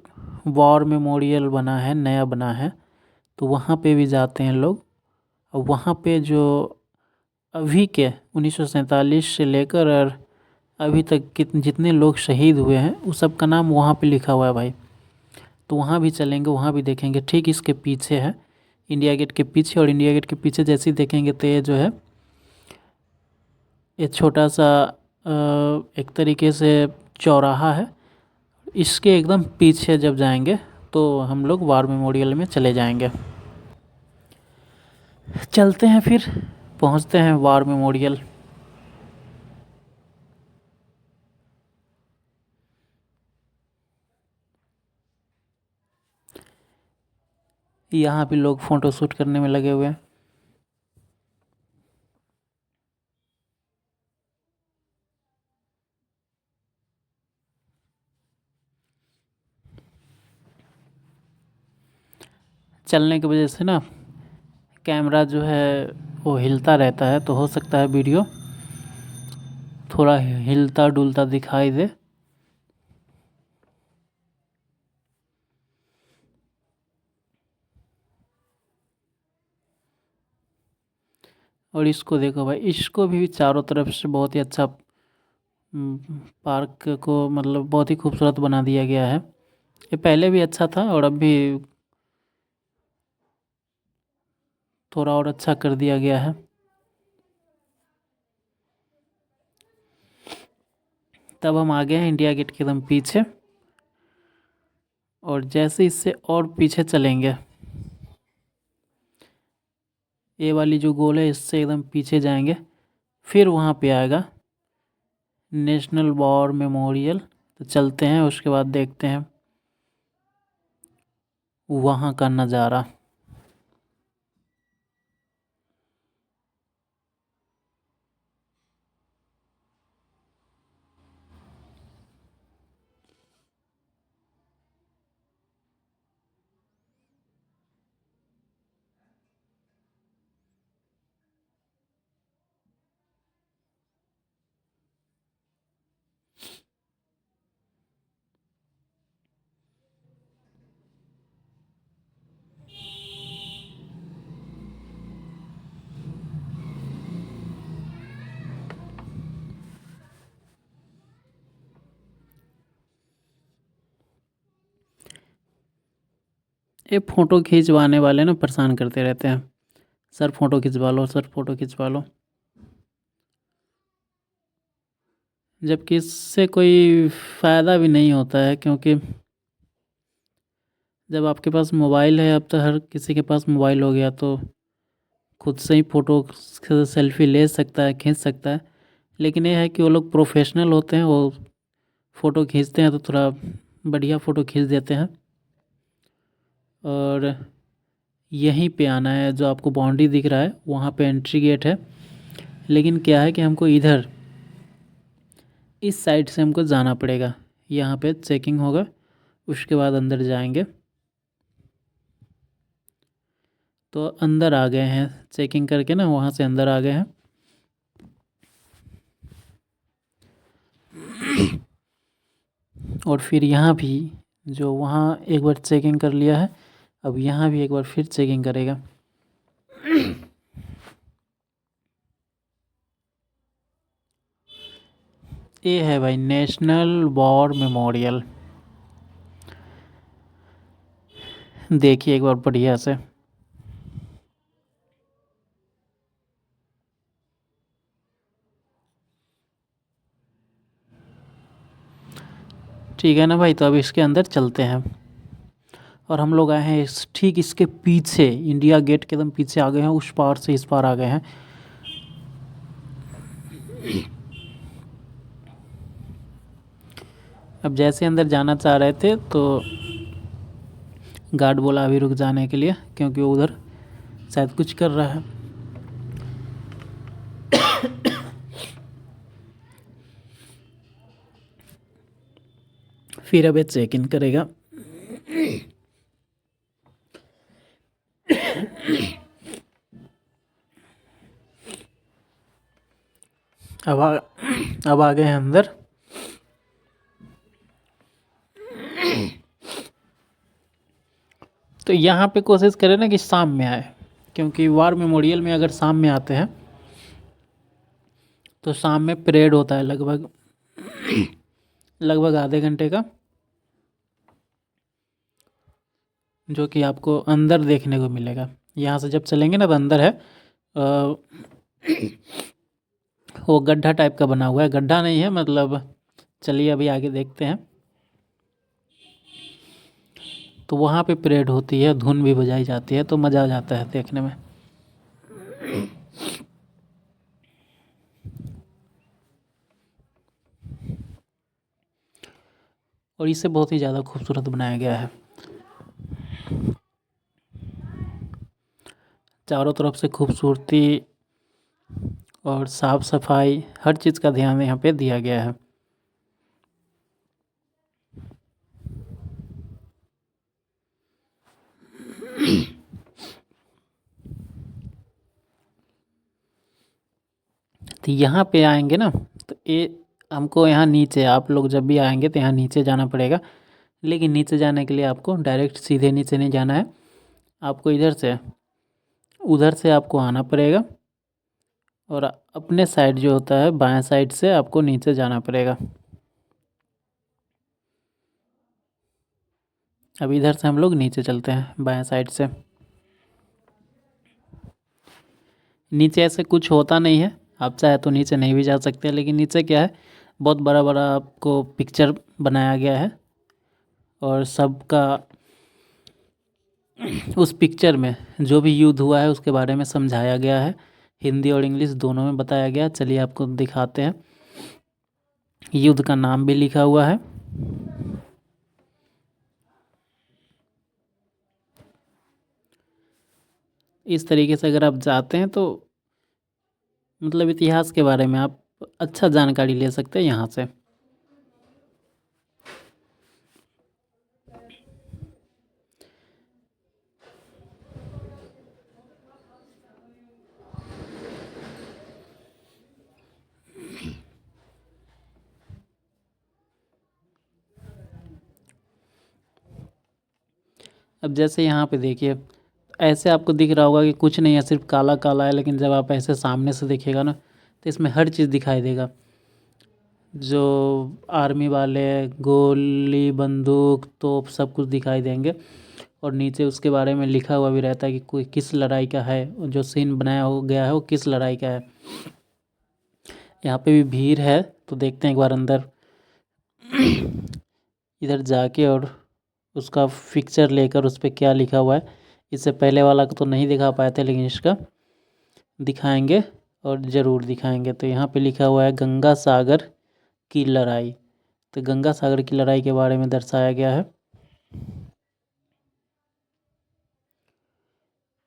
वॉर मेमोरियल बना है, नया बना है। तो वहाँ पे भी जाते हैं लोग। और वहाँ पे जो अभी के 1947 से लेकर और अभी तक जितने लोग शहीद हुए हैं उस सब का नाम वहाँ पे लिखा हुआ है भाई। तो वहाँ भी चलेंगे, वहाँ भी देखेंगे। ठीक इसके पीछे है, इंडिया गेट के पीछे, और इंडिया गेट के पीछे जैसे ही देखेंगे तो ये जो है ये छोटा सा एक तरीके से चौराहा है। इसके एकदम पीछे जब जाएंगे तो हम लोग वार मेमोरियल में चले जाएंगे। चलते हैं फिर, पहुंचते हैं वार मेमोरियल। यहाँ भी लोग फ़ोटो शूट करने में लगे हुए हैं। चलने की वजह से ना कैमरा जो है वो हिलता रहता है, तो हो सकता है वीडियो थोड़ा हिलता डुलता दिखाई दे। और इसको देखो भाई, इसको भी चारों तरफ से बहुत ही अच्छा पार्क को मतलब बहुत ही खूबसूरत बना दिया गया है। ये पहले भी अच्छा था और अब भी थोड़ा और अच्छा कर दिया गया है। तब हम आ गए हैं इंडिया गेट के एकदम पीछे, और जैसे इससे और पीछे चलेंगे, ये वाली जो गोल है इससे एकदम पीछे जाएंगे, फिर वहाँ पे आएगा नेशनल वॉर मेमोरियल। तो चलते हैं, उसके बाद देखते हैं वहाँ का नज़ारा। ये फ़ोटो खिंचवाने वाले ना परेशान करते रहते हैं, सर फ़ोटो खिंचवा लो, सर फ़ोटो खिंचवा लो, जबकि इससे कोई फ़ायदा भी नहीं होता है। क्योंकि जब आपके पास मोबाइल है, अब तो हर किसी के पास मोबाइल हो गया, तो खुद से ही फ़ोटो सेल्फ़ी ले सकता है, खींच सकता है। लेकिन ये है कि वो लोग प्रोफेशनल होते हैं, वो फ़ोटो खींचते हैं तो थोड़ा बढ़िया फ़ोटो खींच देते हैं। और यहीं पे आना है, जो आपको बाउंड्री दिख रहा है वहाँ पे एंट्री गेट है। लेकिन क्या है कि हमको इधर इस साइड से हमको जाना पड़ेगा, यहाँ पे चेकिंग होगा, उसके बाद अंदर जाएंगे। तो अंदर आ गए हैं, चेकिंग करके ना वहाँ से अंदर आ गए हैं। और फिर यहाँ भी जो वहाँ एक बार चेकिंग कर लिया है, अब यहाँ भी एक बार फिर चेकिंग करेगा। ये है भाई नेशनल वॉर मेमोरियल, देखिए एक बार बढ़िया से। ठीक है ना भाई, तो अब इसके अंदर चलते हैं। और हम लोग आए हैं ठीक इसके पीछे, इंडिया गेट के एकदम पीछे आ गए हैं, उस पार से इस पार आ गए हैं। अब जैसे अंदर जाना चाह रहे थे तो गार्ड बोला अभी रुक जाने के लिए, क्योंकि वो उधर शायद कुछ कर रहा है। फिर अब ये चेक इन करेगा। अब आ गए हैं अंदर। तो यहाँ पे कोशिश करें ना कि शाम में आए, क्योंकि वार मेमोरियल में अगर शाम में आते हैं तो शाम में परेड होता है लगभग लगभग आधे घंटे का। जो कि आपको अंदर देखने को मिलेगा। यहाँ से जब चलेंगे ना तो अंदर है वो गड्ढा टाइप का बना हुआ है, गड्ढा नहीं है मतलब। चलिए अभी आगे देखते हैं। तो वहाँ पे परेड होती है, धुन भी बजाई जाती है, तो मज़ा आ जाता है देखने में। और इसे बहुत ही ज़्यादा खूबसूरत बनाया गया है। चारों तरफ से खूबसूरती और साफ़ सफाई हर चीज़ का ध्यान यहाँ पे दिया गया है। तो यहाँ पे आएंगे ना तो ये हमको यहाँ नीचे, आप लोग जब भी आएंगे तो यहाँ नीचे जाना पड़ेगा। लेकिन नीचे जाने के लिए आपको डायरेक्ट सीधे नीचे नहीं जाना है, आपको इधर से उधर से आपको आना पड़ेगा और अपने साइड जो होता है बाएं साइड से आपको नीचे जाना पड़ेगा। अब इधर से हम लोग नीचे चलते हैं बाएं साइड से। नीचे ऐसे कुछ होता नहीं है, आप चाहे तो नीचे नहीं भी जा सकते हैं, लेकिन नीचे क्या है बहुत बड़ा बड़ा आपको पिक्चर बनाया गया है और सबका उस पिक्चर में जो भी युद्ध हुआ है उसके बारे में समझाया गया है। हिंदी और इंग्लिश दोनों में बताया गया। चलिए आपको दिखाते हैं। युद्ध का नाम भी लिखा हुआ है। इस तरीके से अगर आप जाते हैं तो मतलब इतिहास के बारे में आप अच्छा जानकारी ले सकते हैं यहाँ से। अब जैसे यहाँ पे देखिए, ऐसे आपको दिख रहा होगा कि कुछ नहीं है, सिर्फ काला काला है, लेकिन जब आप ऐसे सामने से देखिएगा ना तो इसमें हर चीज़ दिखाई देगा। जो आर्मी वाले गोली बंदूक तोप सब कुछ दिखाई देंगे और नीचे उसके बारे में लिखा हुआ भी रहता है कि कोई किस लड़ाई का है, जो सीन बनाया हो गया है वो किस लड़ाई का है। यहाँ पे भी भीड़ है तो देखते हैं एक बार अंदर इधर जाके और उसका पिक्चर लेकर उस पर क्या लिखा हुआ है। इससे पहले वाला को तो नहीं दिखा पाए थे, लेकिन इसका दिखाएंगे और ज़रूर दिखाएंगे। तो यहाँ पे लिखा हुआ है गंगा सागर की लड़ाई। तो गंगा सागर की लड़ाई के बारे में दर्शाया गया है।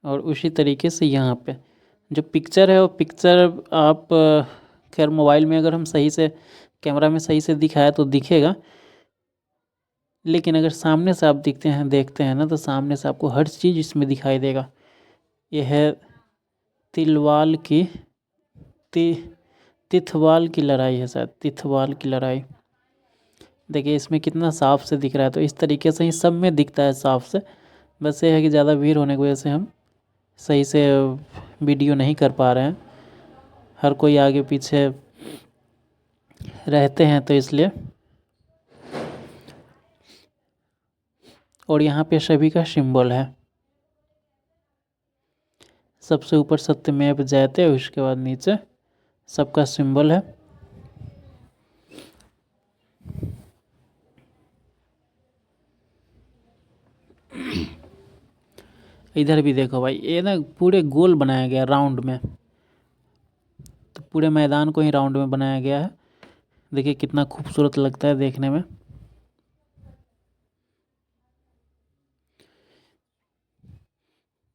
और उसी तरीके से यहाँ पे जो पिक्चर है वो पिक्चर आप खैर मोबाइल में अगर हम सही से कैमरा में सही से दिखाया तो दिखेगा, लेकिन अगर सामने से आप देखते हैं ना तो सामने से आपको हर चीज़ इसमें दिखाई देगा। यह है तिलवाल की तिथवाल की लड़ाई है, शायद तिथवाल की लड़ाई। देखिए इसमें कितना साफ से दिख रहा है, तो इस तरीके से ही सब में दिखता है साफ से। बस ये है कि ज़्यादा भीड़ होने की वजह से हम सही से वीडियो नहीं कर पा रहे हैं, हर कोई आगे पीछे रहते हैं तो इसलिए। और यहाँ पे सभी का सिंबल है। सबसे ऊपर सत्यमेव जयते, उसके बाद नीचे सबका सिंबल है। इधर भी देखो भाई, ये ना पूरे गोल बनाया गया राउंड में, तो पूरे मैदान को ही राउंड में बनाया गया है। देखिए कितना खूबसूरत लगता है देखने में।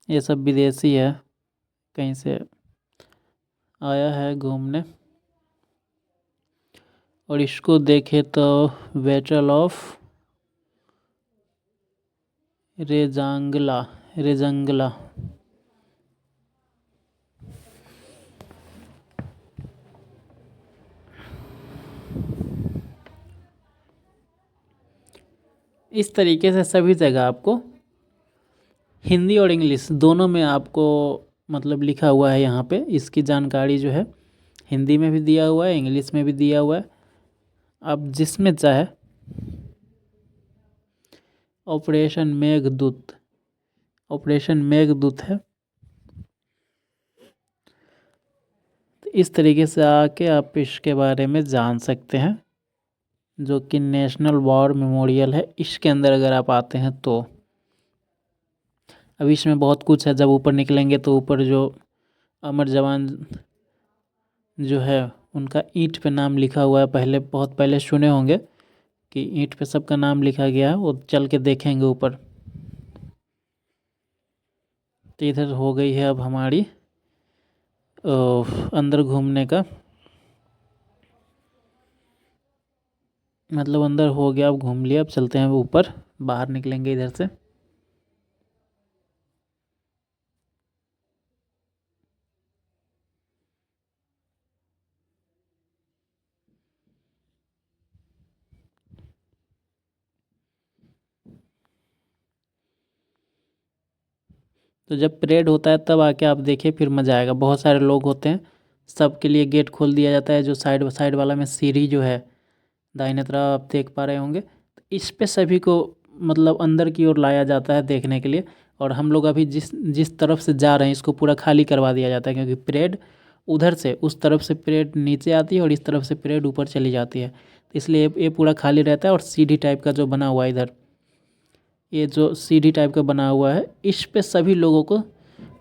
ये सब विदेशी है, कहीं से आया है घूमने। और इसको देखे तो बैटल ऑफ रेजांगला रेजंगला इस तरीके से सभी जगह आपको हिंदी और इंग्लिश दोनों में आपको मतलब लिखा हुआ है। यहाँ पे इसकी जानकारी जो है हिंदी में भी दिया हुआ है, इंग्लिश में भी दिया हुआ है। आप जिसमें चाहे ऑपरेशन मेघदूत ऑपरेशन मेघदूत है। तो इस तरीके से आके आप इसके बारे में जान सकते हैं, जो कि नेशनल वॉर मेमोरियल है। इसके अंदर अगर आप आते हैं तो अभी इसमें बहुत कुछ है। जब ऊपर निकलेंगे तो ऊपर जो अमर जवान जो है उनका ईंट पे नाम लिखा हुआ है। पहले बहुत पहले सुने होंगे कि ईंट पे सबका नाम लिखा गया है, वो चल के देखेंगे ऊपर। तो इधर हो गई है अब हमारी अंदर घूमने का मतलब अंदर हो गया, अब घूम लिया। अब चलते हैं ऊपर, बाहर निकलेंगे इधर से। तो जब परेड होता है तब आके आप देखिए, फिर मज़ा आएगा। बहुत सारे लोग होते हैं, सबके लिए गेट खोल दिया जाता है। जो साइड साइड वाला में सीढ़ी जो है दाहिने तरफ आप देख पा रहे होंगे, तो इस पे सभी को मतलब अंदर की ओर लाया जाता है देखने के लिए। और हम लोग अभी जिस जिस तरफ से जा रहे हैं इसको पूरा खाली करवा दिया जाता है, क्योंकि परेड उधर से उस तरफ से परेड नीचे आती है और इस तरफ से परेड ऊपर चली जाती है। तो इसलिए ये पूरा खाली रहता है। और सीढ़ी टाइप का जो बना हुआ है इधर, ये जो सीढ़ी टाइप का बना हुआ है, इस पे सभी लोगों को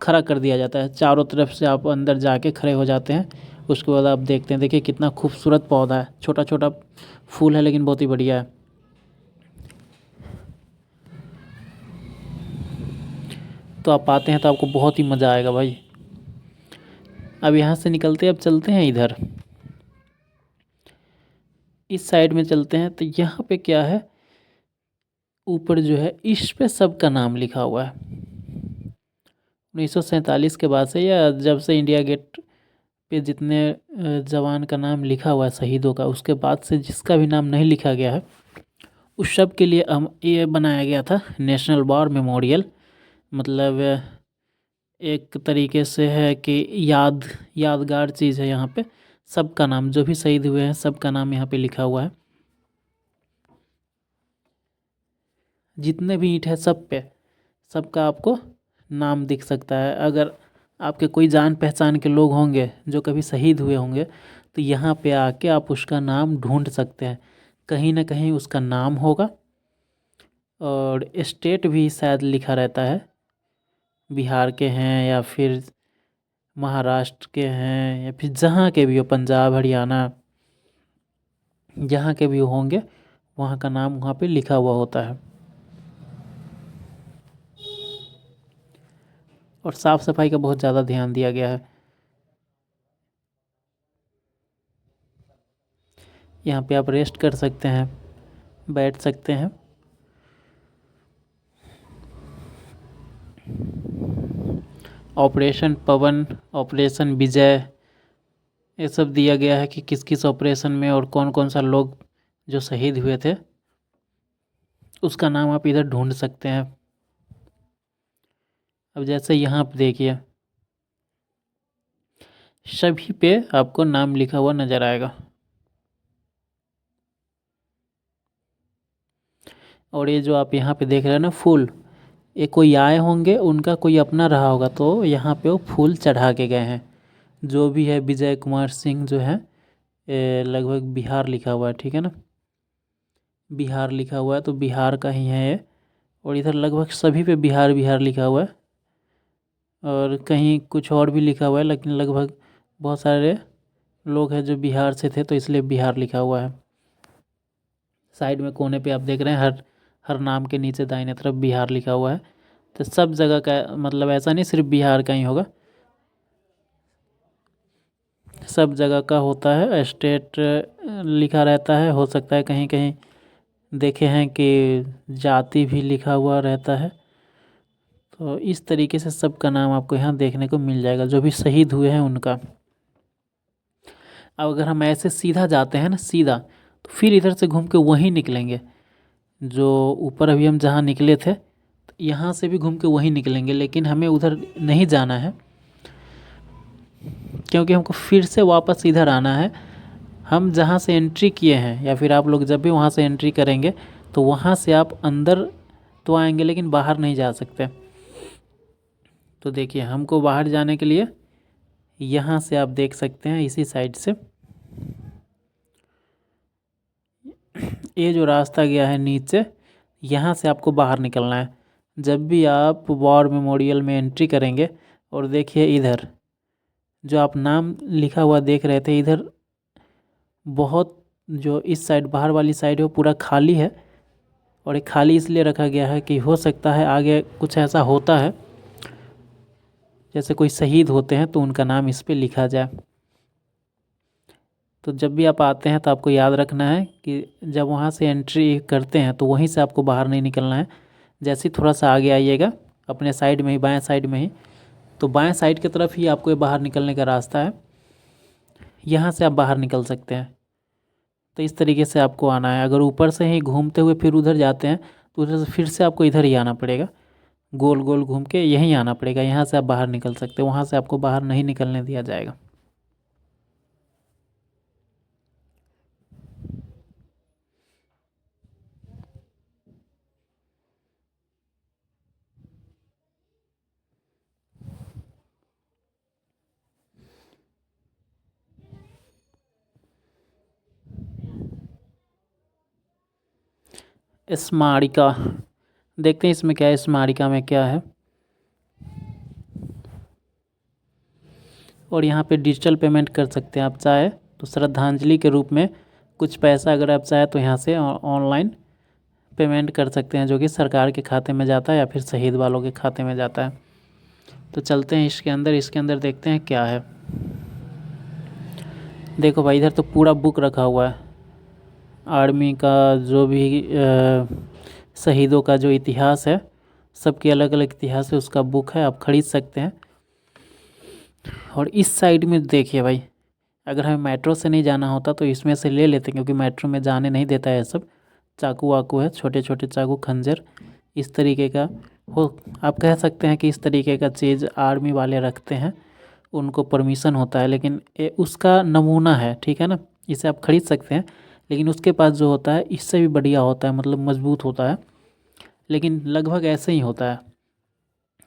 खड़ा कर दिया जाता है। चारों तरफ से आप अंदर जाके खड़े हो जाते हैं। उसके बाद आप देखते हैं, देखिए कितना खूबसूरत पौधा है, छोटा छोटा फूल है लेकिन बहुत ही बढ़िया है। तो आप आते हैं तो आपको बहुत ही मज़ा आएगा भाई। अब यहाँ से निकलते हैं, अब चलते हैं इधर इस साइड में चलते हैं। तो यहाँ पे क्या है, ऊपर जो है इस पे सबका नाम लिखा हुआ है। 1947 के बाद से या जब से इंडिया गेट पे जितने जवान का नाम लिखा हुआ है शहीदों का, उसके बाद से जिसका भी नाम नहीं लिखा गया है उस सब के लिए हम ये बनाया गया था नेशनल वॉर मेमोरियल। मतलब एक तरीके से है कि यादगार चीज़ है। यहाँ पे सबका नाम, जो भी शहीद हुए हैं सबका नाम यहाँ पे लिखा हुआ है। जितने भी ईंट है सब पे सबका आपको नाम दिख सकता है। अगर आपके कोई जान पहचान के लोग होंगे जो कभी शहीद हुए होंगे, तो यहाँ पे आके आप उसका नाम ढूंढ सकते हैं। कहीं ना कहीं उसका नाम होगा। और स्टेट भी शायद लिखा रहता है, बिहार के हैं या फिर महाराष्ट्र के हैं या फिर जहाँ के भी हो, पंजाब हरियाणा जहाँ के भी होंगे वहाँ का नाम वहाँ पे लिखा हुआ होता है। और साफ़ सफाई का बहुत ज़्यादा ध्यान दिया गया है। यहाँ पे आप रेस्ट कर सकते हैं, बैठ सकते हैं। ऑपरेशन पवन, ऑपरेशन विजय, ये सब दिया गया है कि किस किस ऑपरेशन में और कौन कौन सा लोग जो शहीद हुए थे उसका नाम आप इधर ढूंढ सकते हैं। अब जैसे यहाँ पे देखिए सभी पे आपको नाम लिखा हुआ नज़र आएगा। और ये जो आप यहाँ पे देख रहे हैं ना फूल, ये कोई आए होंगे, उनका कोई अपना रहा होगा तो यहाँ पे वो फूल चढ़ा के गए हैं। जो भी है विजय कुमार सिंह जो है, लगभग बिहार लिखा हुआ है, ठीक है ना, बिहार लिखा हुआ है तो बिहार का ही है ये। और इधर लगभग सभी पे बिहार बिहार लिखा हुआ है। और कहीं कुछ और भी लिखा हुआ है, लेकिन लगभग बहुत सारे लोग हैं जो बिहार से थे तो इसलिए बिहार लिखा हुआ है। साइड में कोने पे आप देख रहे हैं हर हर नाम के नीचे दाहिने तरफ बिहार लिखा हुआ है। तो सब जगह का मतलब ऐसा नहीं सिर्फ बिहार का ही होगा, सब जगह का होता है। स्टेट लिखा रहता है, हो सकता है कहीं कहीं देखे हैं कि जाति भी लिखा हुआ रहता है। तो इस तरीके से सबका नाम आपको यहाँ देखने को मिल जाएगा, जो भी शहीद हुए हैं उनका। अब अगर हम ऐसे सीधा जाते हैं ना सीधा, तो फिर इधर से घूम के वहीं निकलेंगे जो ऊपर अभी हम जहाँ निकले थे, तो यहाँ से भी घूम के वहीं निकलेंगे। लेकिन हमें उधर नहीं जाना है, क्योंकि हमको फिर से वापस इधर आना है। हम जहाँ से एंट्री किए हैं या फिर आप लोग जब भी वहाँ से एंट्री करेंगे तो वहाँ से आप अंदर तो आएंगे लेकिन बाहर नहीं जा सकते। तो देखिए हमको बाहर जाने के लिए यहाँ से आप देख सकते हैं इसी साइड से ये जो रास्ता गया है नीचे, यहाँ से आपको बाहर निकलना है। जब भी आप वॉर मेमोरियल में एंट्री करेंगे और देखिए इधर जो आप नाम लिखा हुआ देख रहे थे, इधर बहुत जो इस साइड बाहर वाली साइड है वो पूरा खाली है। और ये खाली इसलिए रखा गया है कि हो सकता है आगे कुछ ऐसा होता है, जैसे कोई शहीद होते हैं तो उनका नाम इस पे लिखा जाए। तो जब भी आप आते हैं तो आपको याद रखना है कि जब वहाँ से एंट्री करते हैं तो वहीं से आपको बाहर नहीं निकलना है। जैसे ही थोड़ा सा आगे आइएगा अपने साइड में ही, बाएं साइड में ही, तो बाएं साइड की तरफ ही आपको ये बाहर निकलने का रास्ता है। यहाँ से आप बाहर निकल सकते हैं। तो इस तरीके से आपको आना है। अगर ऊपर से ही घूमते हुए फिर उधर जाते हैं तो उधर से फिर से आपको इधर ही आना पड़ेगा, गोल गोल घूम के यहीं आना पड़ेगा। यहाँ से आप बाहर निकल सकते हैं, वहाँ से आपको बाहर नहीं निकलने दिया जाएगा। स्मारिका देखते हैं इसमें क्या है, स्मारिका में क्या है। और यहाँ पे डिजिटल पेमेंट कर सकते हैं आप चाहे तो, श्रद्धांजलि के रूप में कुछ पैसा अगर आप चाहे तो यहाँ से ऑनलाइन पेमेंट कर सकते हैं, जो कि सरकार के खाते में जाता है या फिर शहीद वालों के खाते में जाता है। तो चलते हैं इसके अंदर देखते हैं क्या है। देखो भाई इधर तो पूरा बुक रखा हुआ है, आर्मी का जो भी शहीदों का जो इतिहास है, सबके अलग अलग इतिहास है, उसका बुक है, आप ख़रीद सकते हैं। और इस साइड में देखिए भाई, अगर हमें मेट्रो से नहीं जाना होता तो इसमें से ले लेते, क्योंकि मेट्रो में जाने नहीं देता है। सब चाकू वाकू है, छोटे छोटे चाकू, खंजर, इस तरीके का हो, आप कह सकते हैं कि इस तरीके का चीज़ आर्मी वाले रखते हैं, उनको परमिशन होता है। लेकिन ये उसका नमूना है, ठीक है ना, इसे आप ख़रीद सकते हैं। लेकिन उसके पास जो होता है इससे भी बढ़िया होता है, मतलब मजबूत होता है, लेकिन लगभग ऐसे ही होता है।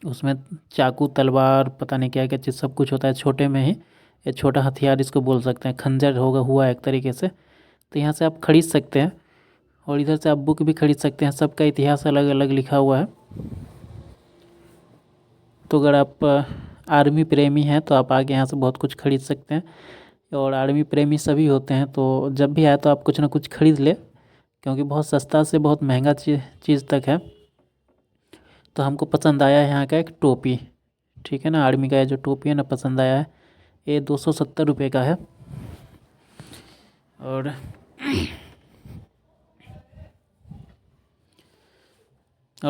उसमें चाकू, तलवार, पता नहीं क्या क्या चीज़ सब कुछ होता है छोटे में ही। ये छोटा हथियार इसको बोल सकते हैं, खंजर होगा हुआ एक तरीके से। तो यहाँ से आप ख़रीद सकते हैं और इधर से आप बुक भी खरीद सकते हैं, सबका इतिहास अलग अलग लिखा हुआ है। तो अगर आप आर्मी प्रेमी हैं तो आप आगे यहाँ से बहुत कुछ खरीद सकते हैं। और आर्मी प्रेमी सभी होते हैं, तो जब भी आए तो आप कुछ ना कुछ खरीद ले, क्योंकि बहुत सस्ता से बहुत महंगा चीज़ तक है। तो हमको पसंद आया है यहाँ का एक टोपी, ठीक है ना, आर्मी का ये जो टोपी है ना, पसंद आया है। ये 270 रुपये का है। और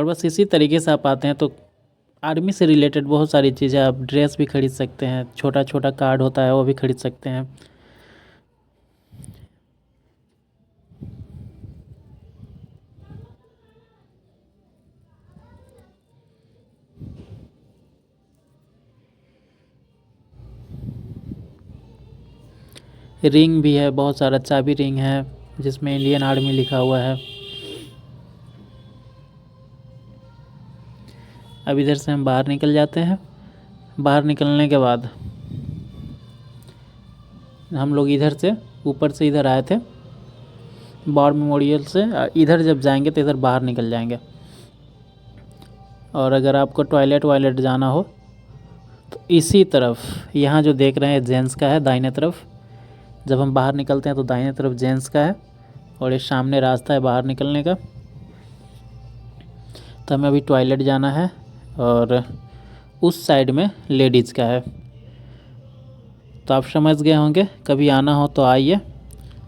बस इसी तरीके से आप आते हैं तो आर्मी से रिलेटेड बहुत सारी चीज़ें, आप ड्रेस भी खरीद सकते हैं, छोटा छोटा कार्ड होता है वो भी खरीद सकते हैं। रिंग भी है, बहुत सारा चाबी रिंग है जिसमें इंडियन आर्मी लिखा हुआ है। अब इधर से हम बाहर निकल जाते हैं। बाहर निकलने के बाद हम लोग इधर से ऊपर से इधर आए थे वॉर मेमोरियल से, इधर जब जाएंगे तो इधर बाहर निकल जाएंगे। और अगर आपको टॉयलेट वायलेट जाना हो तो इसी तरफ, यहाँ जो देख रहे हैं जेंट्स का है दाहिने तरफ, जब हम बाहर निकलते हैं तो दाहिने तरफ जेंट्स का है और ये सामने रास्ता है बाहर निकलने का। तो हमें अभी टॉयलेट जाना है और उस साइड में लेडीज़ का है। तो आप समझ गए होंगे, कभी आना हो तो आइए।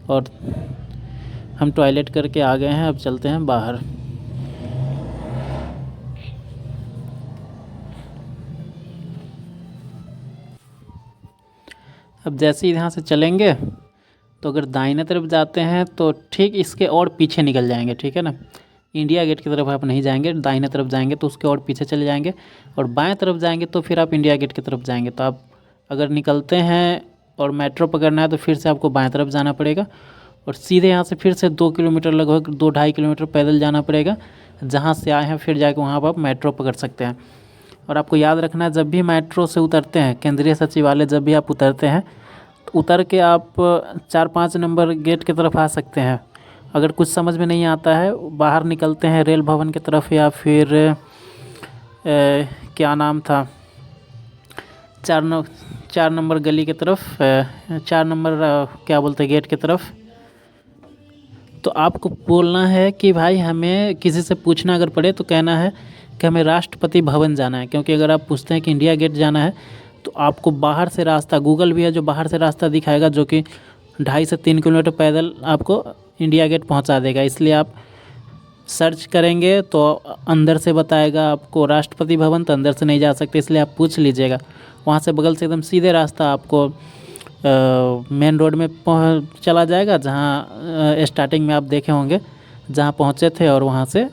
और हम टॉयलेट करके आ गए हैं, अब चलते हैं बाहर। अब जैसे यहाँ से चलेंगे तो अगर दाहिने तरफ जाते हैं तो ठीक इसके और पीछे निकल जाएंगे, ठीक है ना। इंडिया गेट की तरफ आप नहीं जाएंगे, दाहिने तरफ जाएंगे तो उसके और पीछे चले जाएंगे, और बाएं तरफ जाएंगे तो फिर आप इंडिया गेट की तरफ जाएंगे। तो आप अगर निकलते हैं और मेट्रो पकड़ना है तो फिर से आपको बाएं तरफ जाना पड़ेगा, और सीधे यहाँ से फिर से 2 किलोमीटर, लगभग 2-2.5 किलोमीटर पैदल जाना पड़ेगा। जहाँ से आए हैं फिर जाके वहाँ पर आप मेट्रो पकड़ सकते हैं। और आपको याद रखना है, जब भी मेट्रो से उतरते हैं, केंद्रीय सचिवालय जब भी आप उतरते हैं तो उतर के आप 4-5 नंबर गेट की तरफ आ सकते हैं। अगर कुछ समझ में नहीं आता है, बाहर निकलते हैं रेल भवन की तरफ, या फिर क्या नाम था, 4 नंबर गली की तरफ, 4 नंबर क्या बोलते हैं गेट की तरफ। तो आपको बोलना है कि भाई हमें किसी से पूछना अगर पड़े तो कहना है कि हमें राष्ट्रपति भवन जाना है। क्योंकि अगर आप पूछते हैं कि इंडिया गेट जाना है तो आपको बाहर से रास्ता, गूगल भी है जो बाहर से रास्ता दिखाएगा, जो कि 2.5 से 3 किलोमीटर पैदल आपको इंडिया गेट पहुंचा देगा। इसलिए आप सर्च करेंगे तो अंदर से बताएगा आपको राष्ट्रपति भवन, तो अंदर से नहीं जा सकते, इसलिए आप पूछ लीजिएगा। वहाँ से बगल से एकदम सीधे रास्ता आपको मेन रोड में चला जाएगा, जहाँ स्टार्टिंग में आप देखे होंगे जहाँ पहुँचे थे, और वहाँ से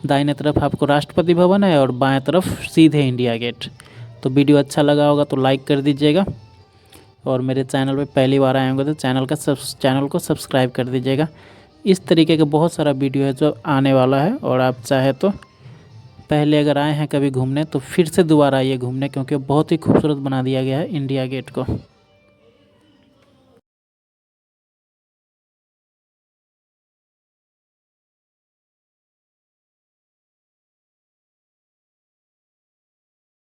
दाहिने तरफ आपको राष्ट्रपति भवन है और बाएं तरफ सीधे इंडिया गेट। तो वीडियो अच्छा लगा होगा तो लाइक कर दीजिएगा, और मेरे चैनल पे पहली बार आए होंगे तो चैनल को सब्सक्राइब कर दीजिएगा। इस तरीके का बहुत सारा वीडियो है जो आने वाला है, और आप चाहे तो पहले अगर आए हैं कभी घूमने तो फिर से दोबारा आइए घूमने, क्योंकि बहुत ही खूबसूरत बना दिया गया है इंडिया गेट को।